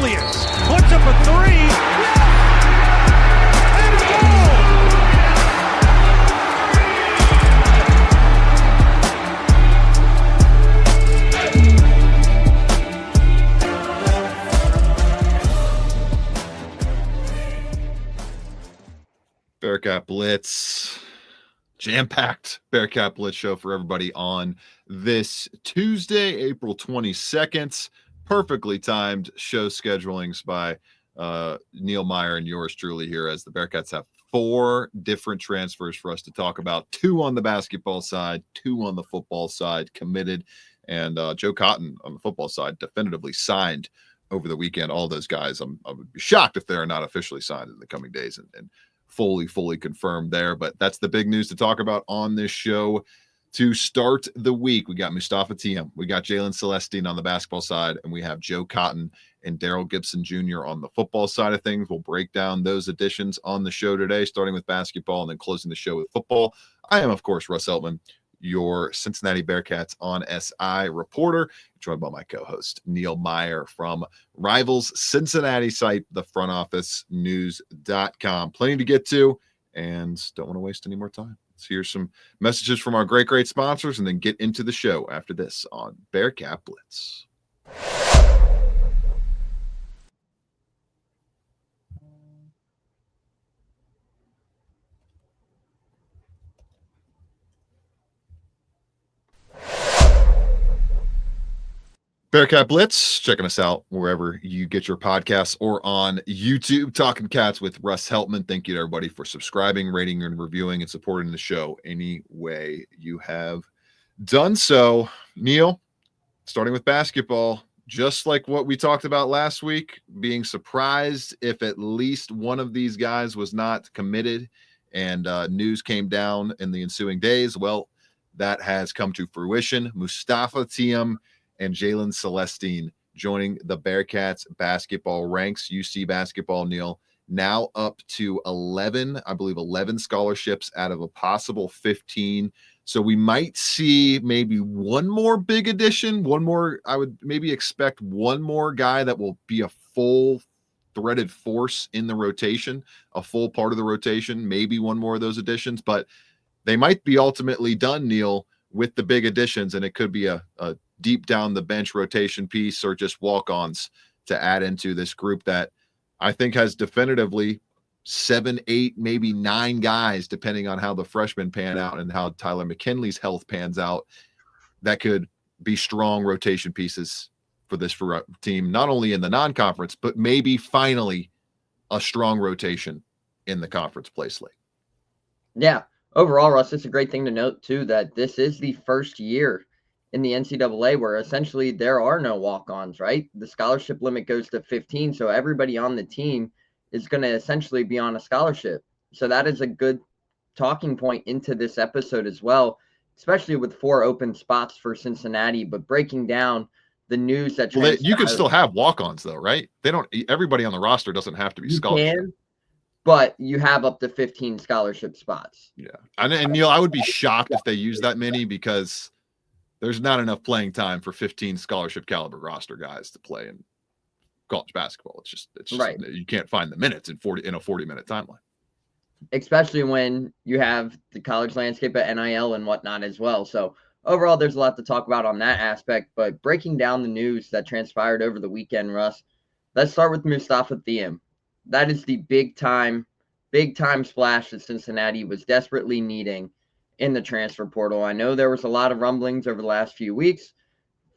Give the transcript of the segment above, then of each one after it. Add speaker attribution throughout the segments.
Speaker 1: Julius puts up a three. And goal!
Speaker 2: Bearcat Blitz, jam-packed Bearcat Blitz show for everybody on this Tuesday, April 22nd. Perfectly timed show schedulings by Neil Meyer and yours truly here, as the Bearcats have 4 different transfers for us to talk about. 2 on the basketball side, 2 on the football side committed, and Joe Cotton on the football side definitively signed over the weekend. All those guys, I would be shocked if they're not officially signed in the coming days and fully confirmed there. But that's the big news to talk about on this show. To start the week, we got Mustafa Tiem, we got Jalen Celestine on the basketball side, and we have Joe Cotton and Daryl Gibson Jr. on the football side of things. We'll break down those additions on the show today, starting with basketball and then closing the show with football. I am, of course, Russ Eltman, your Cincinnati Bearcats on SI reporter, joined by my co-host Neil Meyer from Rivals Cincinnati site, thefrontofficenews.com. Plenty to get to, and don't want to waste any more time. Let's hear some messages from our great sponsors and then get into the show after this on Bearcat Blitz. Bearcat Blitz, checking us out wherever you get your podcasts or on YouTube. Talking Cats with Russ Heltman. Thank you to everybody for subscribing, rating, and reviewing and supporting the show any way you have done so. Neil, starting with basketball, just like what we talked about last week, being surprised if at least one of these guys was not committed and news came down in the ensuing days. Well, that has come to fruition. Mustafa Tiem and Jalen Celestine joining the Bearcats basketball ranks. UC basketball, Neil, now up to 11 scholarships out of a possible 15. So we might see maybe one more big addition, I would maybe expect one more guy that will be a full threaded force in the rotation, a full part of the rotation, maybe one more of those additions, but they might be ultimately done, Neil, with the big additions, and it could be a deep down the bench rotation piece or just walk-ons to add into this group that I think has definitively 7, 8, maybe 9 guys, depending on how the freshmen pan out and how Tyler McKinley's health pans out, that could be strong rotation pieces for this team, not only in the non-conference, but maybe finally a strong rotation in the conference play slate.
Speaker 3: Yeah. Overall, Russ, it's a great thing to note, too, that this is the first year in the NCAA where essentially there are no walk-ons, right? The scholarship limit goes to 15, so everybody on the team is going to essentially be on a scholarship. So that is a good talking point into this episode as well, especially with 4 open spots for Cincinnati, but breaking down the news that
Speaker 2: you can still have walk-ons, though, right? Everybody on the roster doesn't have to be scholarship.
Speaker 3: But you have up to 15 scholarship spots.
Speaker 2: Yeah. And Neil, I would be shocked if they use that many because there's not enough playing time for 15 scholarship caliber roster guys to play in college basketball. It's just
Speaker 3: right.
Speaker 2: You can't find the minutes in a 40-minute timeline.
Speaker 3: Especially when you have the college landscape at NIL and whatnot as well. So overall, there's a lot to talk about on that aspect. But breaking down the news that transpired over the weekend, Russ, let's start with Mustafa Tiem. That is the big time splash that Cincinnati was desperately needing in the transfer portal. I know there was a lot of rumblings over the last few weeks.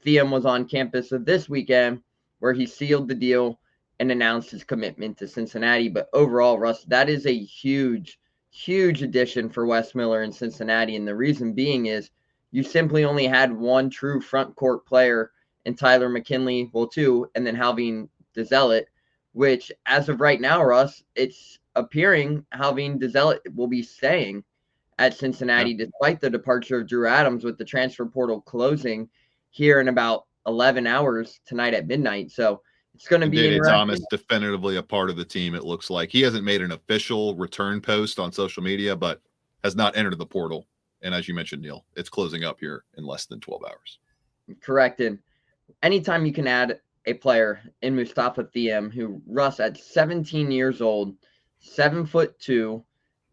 Speaker 3: Tiem was on campus this weekend where he sealed the deal and announced his commitment to Cincinnati. But overall, Russ, that is a huge addition for Wes Miller in Cincinnati. And the reason being is you simply only had one true front court player in Tyler McKinley, 2, and then Halvin DeZellet, which as of right now, Russ, it's appearing Halvin DeZellet will be staying at Cincinnati despite the departure of Drew Adams, with the transfer portal closing here in about 11 hours tonight at midnight. So it's going to be
Speaker 2: David Thomas definitively a part of the team, it looks like. He hasn't made an official return post on social media, but has not entered the portal. And as you mentioned, Neil, it's closing up here in less than 12 hours.
Speaker 3: Correct. And anytime you can add a player in Mustafa Thiem, who Russ at 17 years old, 7'2",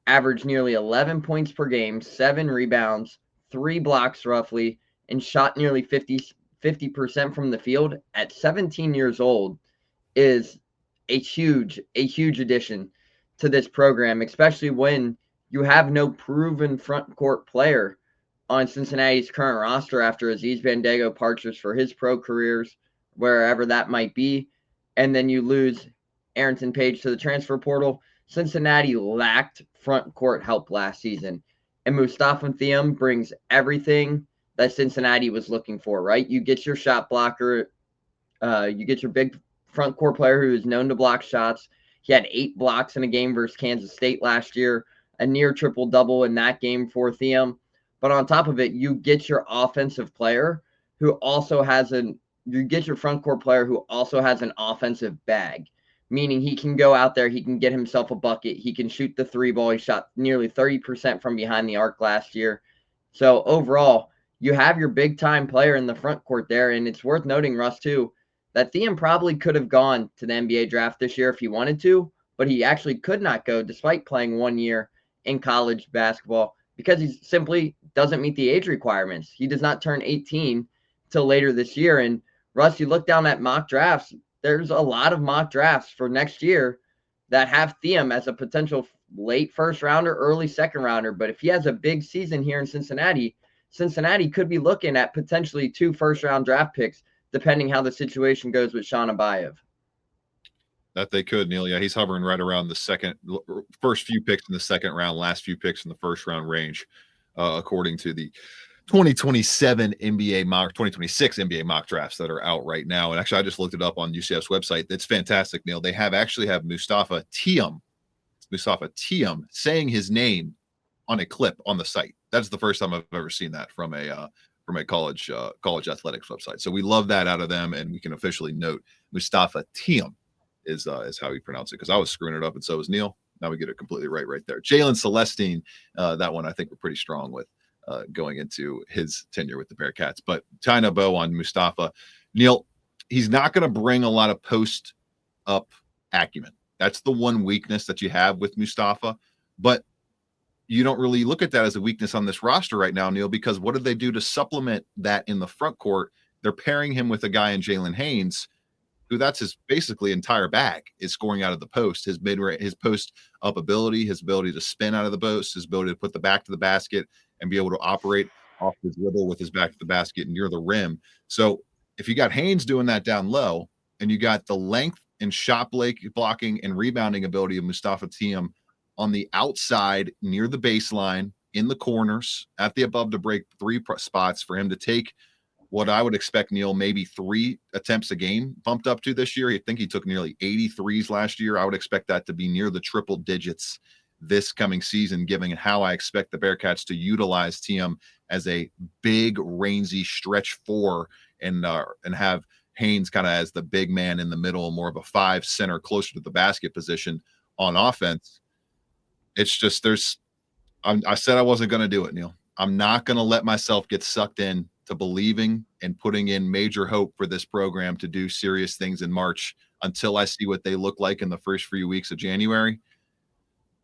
Speaker 3: averaged nearly 11 points per game, 7 rebounds, 3 blocks roughly, and shot nearly 50% from the field at 17 years old is a huge addition to this program, especially when you have no proven front court player on Cincinnati's current roster after Aziz Bandaogo departures for his pro careers, wherever that might be, and then you lose Arrington Page to the transfer portal. Cincinnati lacked front court help last season, and Mustafa Thiem brings everything that Cincinnati was looking for, right? You get your shot blocker, you get your big front court player who is known to block shots. He had 8 blocks in a game versus Kansas State last year, a near triple-double in that game for Thiem. But on top of it, you get your offensive player who also has you get your front court player who also has an offensive bag, meaning he can go out there, he can get himself a bucket, he can shoot the 3 ball. He shot nearly 30% from behind the arc last year. So overall, you have your big-time player in the front court there, and it's worth noting, Russ, too, that Thiem probably could have gone to the NBA draft this year if he wanted to, but he actually could not go despite playing 1 year in college basketball because he simply doesn't meet the age requirements. He does not turn 18 till later this year. And Russ, you look down at mock drafts, there's a lot of mock drafts for next year that have Thiem as a potential late first rounder, early second rounder. But if he has a big season here in Cincinnati, Cincinnati could be looking at potentially 2 first-round draft picks depending how the situation goes with Sean Abayev.
Speaker 2: That they could, Neil. Yeah, he's hovering right around the first few picks in the second round, last few picks in the first round range, according to the 2026 NBA mock drafts that are out right now. And actually, I just looked it up on UCF's website. It's fantastic, Neil. They actually have Mustafa Thiem saying his name on a clip on the site. That's the first time I've ever seen that from a college athletics website. So we love that out of them, and we can officially note Mustafa Thiem is how you pronounce it, because I was screwing it up and so was Neil. Now we get it completely right there. Jalen Celestine, that one I think we're pretty strong with going into his tenure with the Bearcats. But tying a bow on Mustafa, Neil, he's not going to bring a lot of post-up acumen. That's the one weakness that you have with Mustafa, but you don't really look at that as a weakness on this roster right now, Neil, because what did they do to supplement that in the front court? They're pairing him with a guy in Jalen Haynes, who that's his basically entire bag, is scoring out of the post, his post up ability, his ability to spin out of the post, his ability to put the back to the basket and be able to operate off his dribble with his back to the basket near the rim. So if you got Haynes doing that down low, and you got the length and shot blocking and rebounding ability of Mustafa Thiem on the outside near the baseline, in the corners, at the above the break 3 spots, for him to take what I would expect, Neil, maybe 3 attempts a game bumped up to this year. I think he took nearly 83s last year. I would expect that to be near the triple digits this coming season, given how I expect the Bearcats to utilize Thiem as a big, rangy stretch 4 and have Haynes kind of as the big man in the middle, more of a 5 center closer to the basket position on offense. It's just I said I wasn't going to do it, Neil. I'm not going to let myself get sucked in to believing and putting in major hope for this program to do serious things in March until I see what they look like in the first few weeks of January.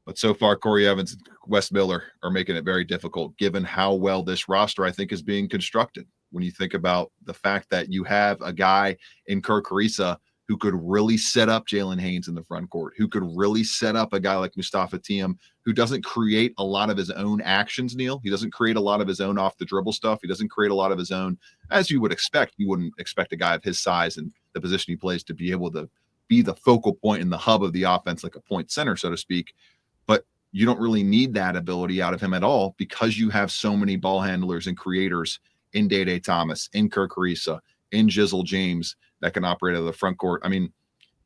Speaker 2: But so far, Corey Evans and Wes Miller are making it very difficult, given how well this roster, I think, is being constructed. When you think about the fact that you have a guy in Kirk Carissa who could really set up Jalen Haynes in the front court, who could really set up a guy like Mustafa Thiem, who doesn't create a lot of his own actions, Neil. He doesn't create a lot of his own off the dribble stuff. He doesn't create a lot of his own, as you would expect. You wouldn't expect a guy of his size and the position he plays to be able to be the focal point and the hub of the offense, like a point center, so to speak. But you don't really need that ability out of him at all, because you have so many ball handlers and creators in Day Thomas, in Kirk Carissa, in Jizzle James, that can operate out of the front court. I mean,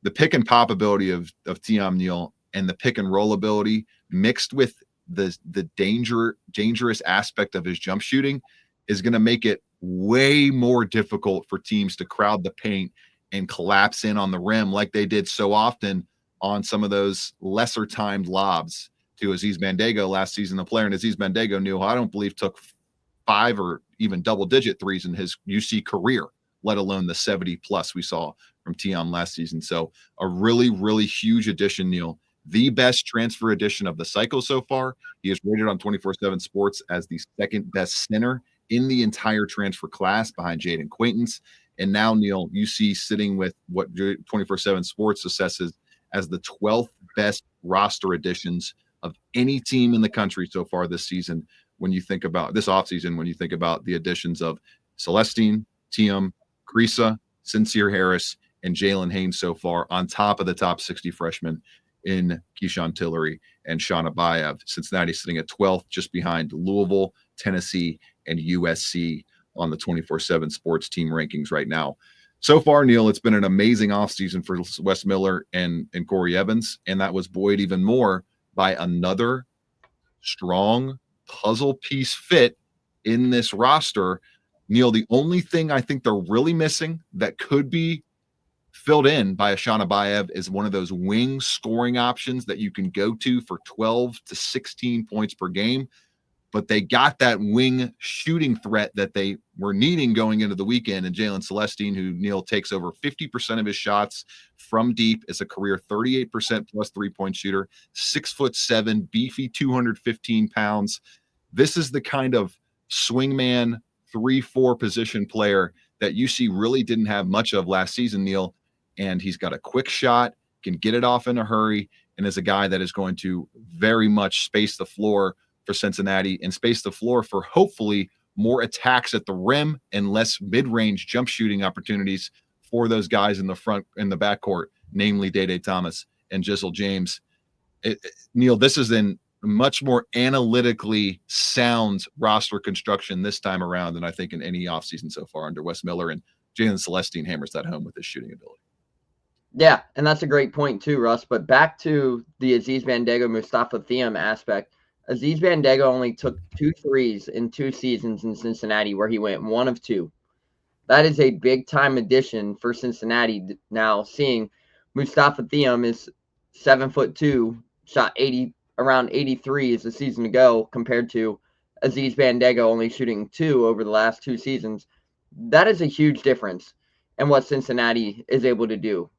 Speaker 2: the pick and pop ability of Thiem, Neil, and the pick and roll ability mixed with the dangerous aspect of his jump shooting is going to make it way more difficult for teams to crowd the paint and collapse in on the rim like they did so often on some of those lesser timed lobs to Aziz Bandaogo last season. The player in Aziz Bandaogo, Neil, I don't believe took 5 or even double-digit threes in his UC career, let alone the 70 plus we saw from Tion last season. So a really, really huge addition, Neil. The best transfer addition of the cycle so far. He is rated on 24/7 Sports as the second best center in the entire transfer class behind Jaden Quaintance. And now, Neil, you see sitting with what 24/7 Sports assesses as the 12th best roster additions of any team in the country so far this season. When you think about this offseason, when you think about the additions of Celestine, Tiem, Krisa, Sincere Harris, and Jalen Haynes so far, on top of the top 60 freshmen in Keyshawn Tillery and Sean Abayev. Cincinnati sitting at 12th, just behind Louisville, Tennessee, and USC on the 24/7 Sports team rankings right now. So far, Neil, it's been an amazing offseason for Wes Miller and Corey Evans, and that was buoyed even more by another strong puzzle piece fit in this roster. Neil, the only thing I think they're really missing that could be filled in by Sean Abayev is one of those wing scoring options that you can go to for 12 to 16 points per game. But they got that wing shooting threat that they were needing going into the weekend. And Jalen Celestine, who Neil takes over 50% of his shots from deep, is a career 38% plus 3-point shooter, 6'7", beefy, 215 pounds. This is the kind of swingman 3-4 position player that UC really didn't have much of last season, Neil. And he's got a quick shot, can get it off in a hurry, and is a guy that is going to very much space the floor for Cincinnati and space the floor for hopefully more attacks at the rim and less mid-range jump shooting opportunities for those guys in the front, in the backcourt, namely Day Thomas and Jizzle James. Neil, this is in much more analytically sound roster construction this time around than I think in any offseason so far under Wes Miller, and Jalen Celestine hammers that home with his shooting ability.
Speaker 3: Yeah, and that's a great point too, Russ. But back to the Aziz Bandaogo-Mustafa Thiem aspect. Aziz Bandaogo only took 2 threes in 2 seasons in Cincinnati, where he went 1 of 2. That is a big-time addition for Cincinnati. Now, seeing Mustafa Thiem is 7'2", shot around 83s a season ago, compared to Aziz Bandaogo only shooting 2 over the last 2 seasons. That is a huge difference in what Cincinnati is able to do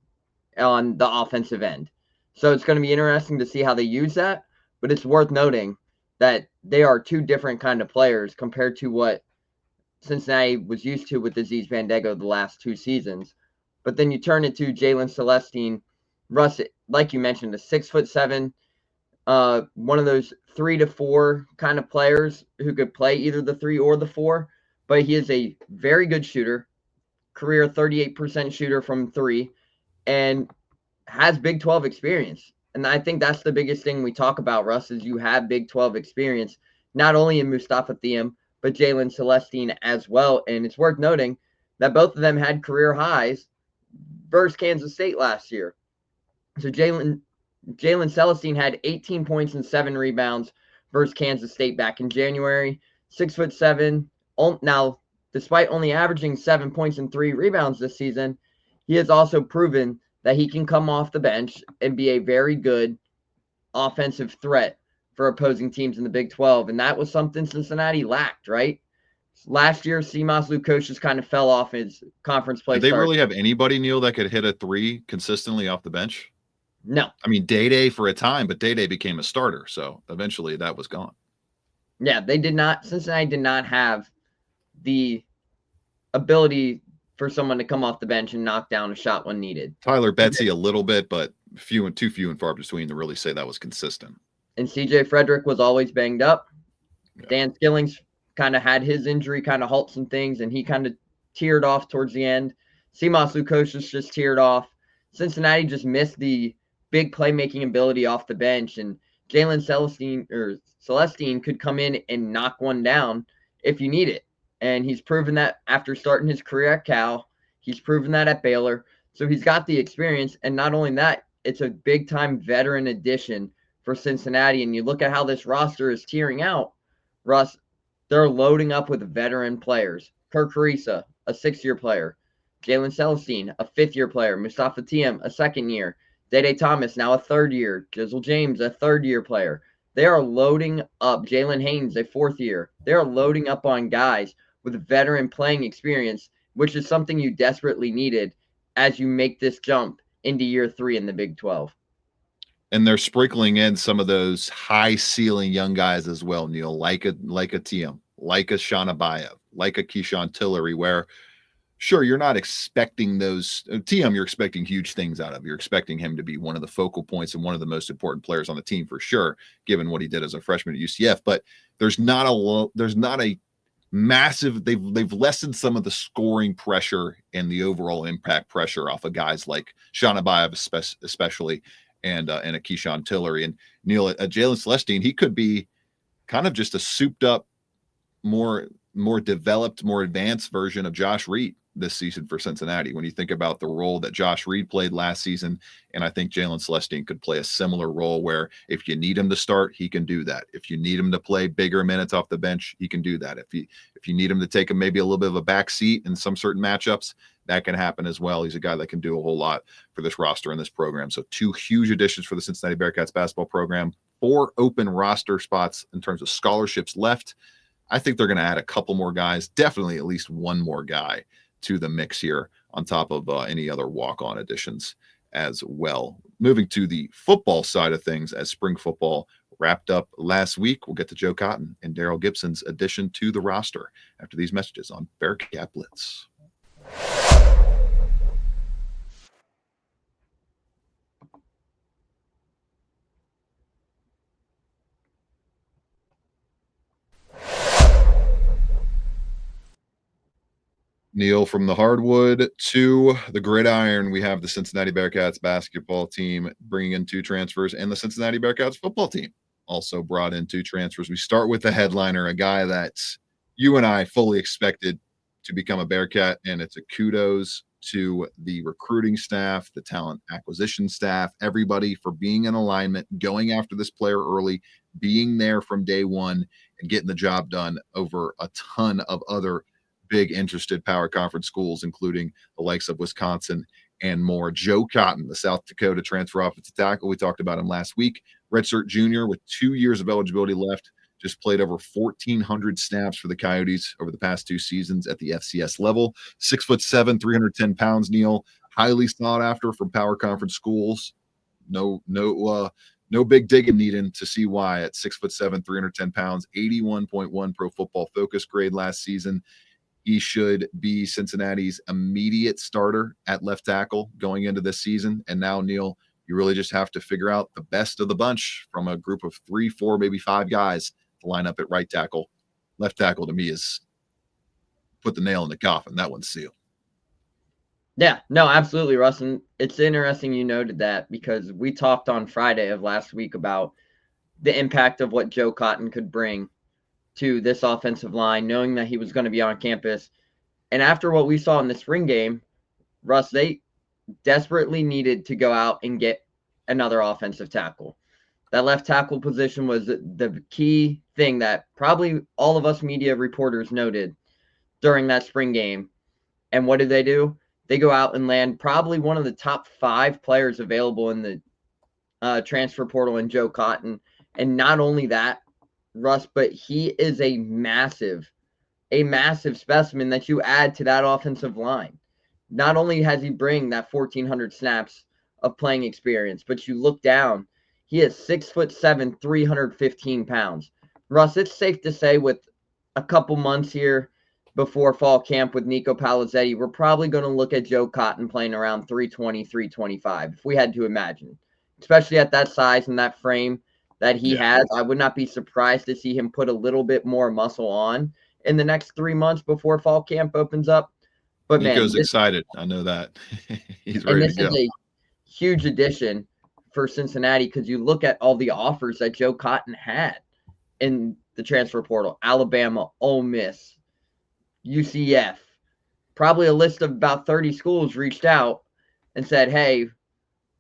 Speaker 3: on the offensive end. So it's going to be interesting to see how they use that. But it's worth noting that they are 2 different kind of players compared to what Cincinnati was used to with Aziz Bandaogo the last 2 seasons. But then you turn it to Jalen Celestine. Russ, like you mentioned, a 6'7", one of those 3 to 4 kind of players who could play either the 3 or the 4. But he is a very good shooter, career 38% shooter from 3, and has Big 12 experience. And I think that's the biggest thing we talk about, Russ, is you have Big 12 experience, not only in Mustafa Thiem, but Jalen Celestine as well. And it's worth noting that both of them had career highs versus Kansas State last year. So Jalen Celestine had 18 points and 7 rebounds versus Kansas State back in January. 6'7". Now, despite only averaging 7 points and 3 rebounds this season, he has also proven that he can come off the bench and be a very good offensive threat for opposing teams in the Big 12. And that was something Cincinnati lacked, right? Last year, Simas Lukosius kind of fell off his conference play.
Speaker 2: Did they really have anybody, Neil, that could hit a 3 consistently off the bench?
Speaker 3: No.
Speaker 2: I mean, Day for a time, but Day became a starter. So eventually that was gone.
Speaker 3: Yeah, they did not. Cincinnati did not have the ability for someone to come off the bench and knock down a shot when needed.
Speaker 2: Tyler Betsy a little bit, but too few and far between to really say that was consistent.
Speaker 3: And CJ Frederick was always banged up. Yeah. Dan Skillings kind of had his injury kind of halt some things, and he kind of teared off towards the end. Simas Lukosius just teared off. Cincinnati just missed the big playmaking ability off the bench, and Jalen Celestine could come in and knock one down if you need it. And he's proven that after starting his career at Cal. He's proven that at Baylor. So he's got the experience. And not only that, it's a big-time veteran addition for Cincinnati. And you look at how this roster is tiering out, Russ, they're loading up with veteran players. Kirk Carissa, a 6-year player. Jalen Celestine, a 5th-year player. Mustafa Thiem, a 2nd year. Day Thomas, now a 3rd year. Jizzle James, a 3rd-year player. They are loading up. Jalen Haynes, a 4th year. They are loading up on guys with veteran playing experience, which is something you desperately needed as you make this jump into year 3 in the Big 12.
Speaker 2: And they're sprinkling in some of those high ceiling young guys as well, Neil, like a Tiem, like a Shanabayev, like a Keyshawn Tillery, where sure, you're not expecting those Tiem, you're expecting huge things out of. You're expecting him to be one of the focal points and one of the most important players on the team for sure, given what he did as a freshman at UCF. But there's not a massive, they've lessened some of the scoring pressure and the overall impact pressure off of guys like Shanabayev especially, and a Keyshawn Tillery. And Neil, Jalen Celestine, he could be kind of just a souped up, more developed, more advanced version of Josh Reed this season for Cincinnati. When you think about the role that Josh Reed played last season, and I think Jalen Celestine could play a similar role where if you need him to start, he can do that. If you need him to play bigger minutes off the bench, he can do that. If you need him to take maybe a little bit of a back seat in some certain matchups, that can happen as well. He's a guy that can do a whole lot for this roster and this program. So 2 huge additions for the Cincinnati Bearcats basketball program, 4 open roster spots in terms of scholarships left. I think they're going to add a couple more guys, definitely at least one more guy to the mix here on top of any other walk-on additions as well. Moving to the football side of things, as spring football wrapped up last week, we'll get to Joe Cotton and Daryl Gibson's addition to the roster after these messages on Bearcat Blitz. Neil, from the hardwood to the gridiron, we have the Cincinnati Bearcats basketball team bringing in 2 transfers, and the Cincinnati Bearcats football team also brought in 2 transfers. We start with the headliner, a guy that you and I fully expected to become a Bearcat, and it's a kudos to the recruiting staff, the talent acquisition staff, everybody for being in alignment, going after this player early, being there from day one, and getting the job done over a ton of other big interested power conference schools, including the likes of Wisconsin and more. Joe Cotton, the South Dakota transfer offensive tackle. We talked about him last week. Redshirt junior with 2 years of eligibility left. Just played over 1,400 snaps for the Coyotes over the past 2 seasons at the FCS level. 6'7", 310 pounds, Neil. Highly sought after from power conference schools. No big digging needed to see why at 6'7", 310 pounds, 81.1 Pro Football Focus grade last season. He should be Cincinnati's immediate starter at left tackle going into this season. And now, Neil, you really just have to figure out the best of the bunch from a group of 3, 4, maybe 5 guys to line up at right tackle. Left tackle to me is put the nail in the coffin. That one's sealed.
Speaker 3: Yeah, no, absolutely, Russ. And it's interesting you noted that because we talked on Friday of last week about the impact of what Joe Cotton could bring to this offensive line, knowing that he was going to be on campus. And after what we saw in the spring game, Russ, they desperately needed to go out and get another offensive tackle. That left tackle position was the key thing that probably all of us media reporters noted during that spring game. And what did they do? They go out and land probably one of the top 5 players available in the transfer portal in Joe Cotton. And not only that, Russ, but he is a massive specimen that you add to that offensive line. Not only has he bring that 1,400 snaps of playing experience, but you look down, he is 6'7", 315 pounds. Russ, it's safe to say with a couple months here before fall camp with Nico Palizzetti, we're probably going to look at Joe Cotton playing around 320, 325, if we had to imagine, especially at that size and that frame that he has. I would not be surprised to see him put a little bit more muscle on in the next 3 months before fall camp opens up. But
Speaker 2: Nico's excited. I know that. He's ready to go.
Speaker 3: This is a huge addition for Cincinnati because you look at all the offers that Joe Cotton had in the transfer portal. Alabama, Ole Miss, UCF. Probably a list of about 30 schools reached out and said, hey,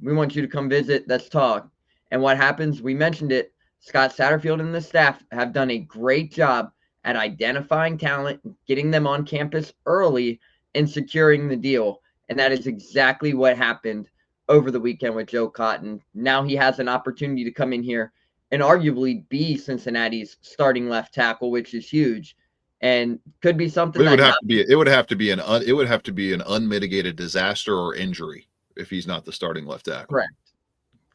Speaker 3: we want you to come visit. Let's talk. And what happens? We mentioned it. Scott Satterfield and the staff have done a great job at identifying talent, getting them on campus early, and securing the deal. And that is exactly what happened over the weekend with Joe Cotton. Now he has an opportunity to come in here and arguably be Cincinnati's starting left tackle, which is huge. and could be something
Speaker 2: It
Speaker 3: that
Speaker 2: would have to be an unmitigated disaster or injury if he's not the starting left tackle.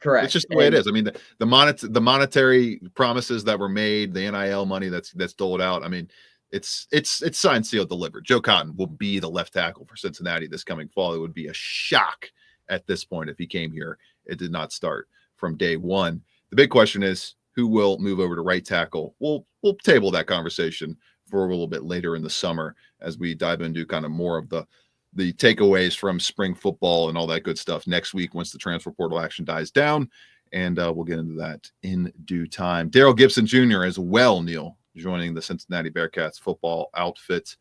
Speaker 3: Correct.
Speaker 2: It's just the way it is. I mean, the monetary promises that were made, the NIL money that's doled out. I mean, it's signed, sealed, delivered. Joe Cotton will be the left tackle for Cincinnati this coming fall. It would be a shock at this point if he came here. It did not start from day one. The big question is who will move over to right tackle. We'll table that conversation for a little bit later in the summer as we dive into kind of more of the takeaways from spring football and all that good stuff next week once the transfer portal action dies down. And we'll get into that in due time. Daryl Gibson Jr. as well, Neil, joining the Cincinnati Bearcats football outfit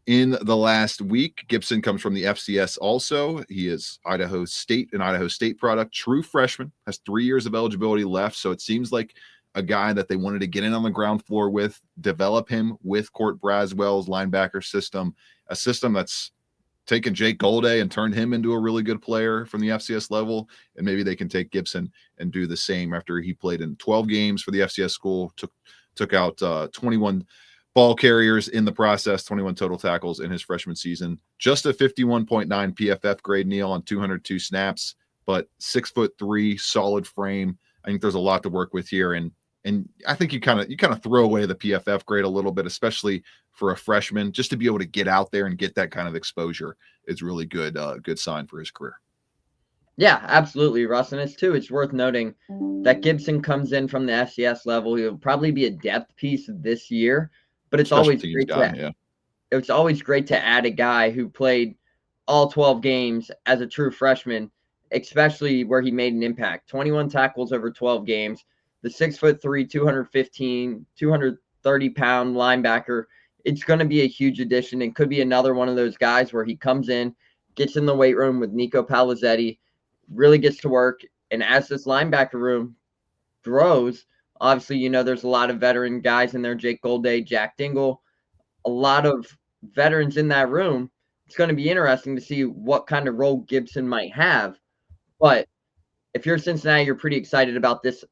Speaker 2: in the last week. Gibson comes from the FCS also. He is an Idaho State product, true freshman, has 3 years of eligibility left. So it seems like a guy that they wanted to get in on the ground floor with, develop him with Court Braswell's linebacker system, a system that's taken Jake Golday and turned him into a really good player from the FCS level. And maybe they can take Gibson and do the same after he played in 12 games for the FCS school, took out 21 ball carriers in the process, 21 total tackles in his freshman season, just a 51.9 PFF grade, Neil, on 202 snaps, but 6'3", solid frame. I think there's a lot to work with here. And I think you kind of throw away the PFF grade a little bit, especially for a freshman, just to be able to get out there and get that kind of exposure is really good sign for his career.
Speaker 3: Yeah, absolutely, Russ. And it's worth noting that Gibson comes in from the FCS level. He'll probably be a depth piece this year, but it's always great to add a guy who played all 12 games as a true freshman, especially where he made an impact. 21 tackles over 12 games. The 6'3", 230-pound linebacker, it's going to be a huge addition and could be another one of those guys where he comes in, gets in the weight room with Nico Palizzetti, really gets to work. And as this linebacker room grows, obviously, there's a lot of veteran guys in there, Jake Golday, Jack Dingle, a lot of veterans in that room. It's going to be interesting to see what kind of role Gibson might have. But if you're Cincinnati, you're pretty excited about this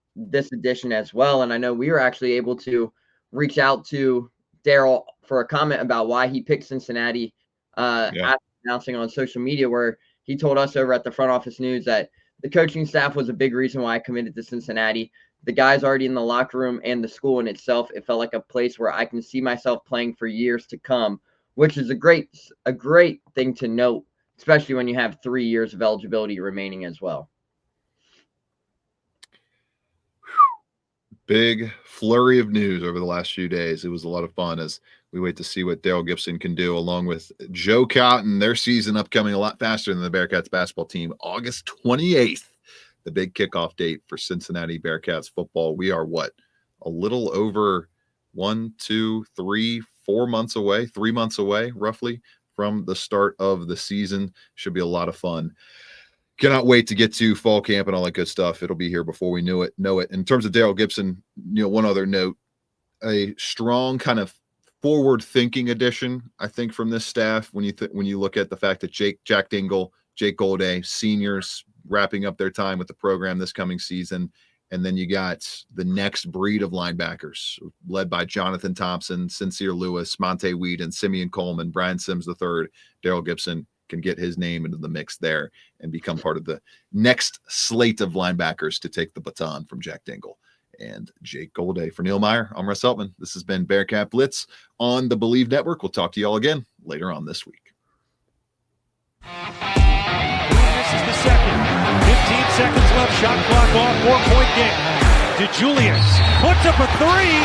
Speaker 3: edition as well. And I know we were actually able to reach out to Daryl for a comment about why he picked Cincinnati after announcing on social media, where he told us over at the Front Office News that the coaching staff was a big reason why I committed to Cincinnati. The guys already in the locker room and the school in itself, it felt like a place where I can see myself playing for years to come, which is a great thing to note, especially when you have 3 years of eligibility remaining as well.
Speaker 2: Big flurry of news over the last few days. It was a lot of fun as we wait to see what Daryl Gibson can do along with Joe Cotton. Their season upcoming a lot faster than the Bearcats basketball team. August 28th, the big kickoff date for Cincinnati Bearcats football. We are a little over 4 months away, 3 months away roughly from the start of the season. Should be a lot of fun. Cannot wait to get to fall camp and all that good stuff. It'll be here before we know it. In terms of Daryl Gibson, one other note, a strong kind of forward-thinking addition, I think, from this staff when you look at the fact that Jack Dingle, Jake Golday, seniors wrapping up their time with the program this coming season, and then you got the next breed of linebackers led by Jonathan Thompson, Sincere Lewis, Monte Weed, and Simeon Coleman, Brian Sims III. Daryl Gibson can get his name into the mix there and become part of the next slate of linebackers to take the baton from Jack Dingle and Jake Golday. For Neil Meyer, I'm Russ Heltman. This has been Bearcat Blitz on the Believe Network. We'll talk to y'all again later on this week.
Speaker 1: This is the second. 15 seconds left. Shot clock off. 4-point game. DeJulius puts up a three.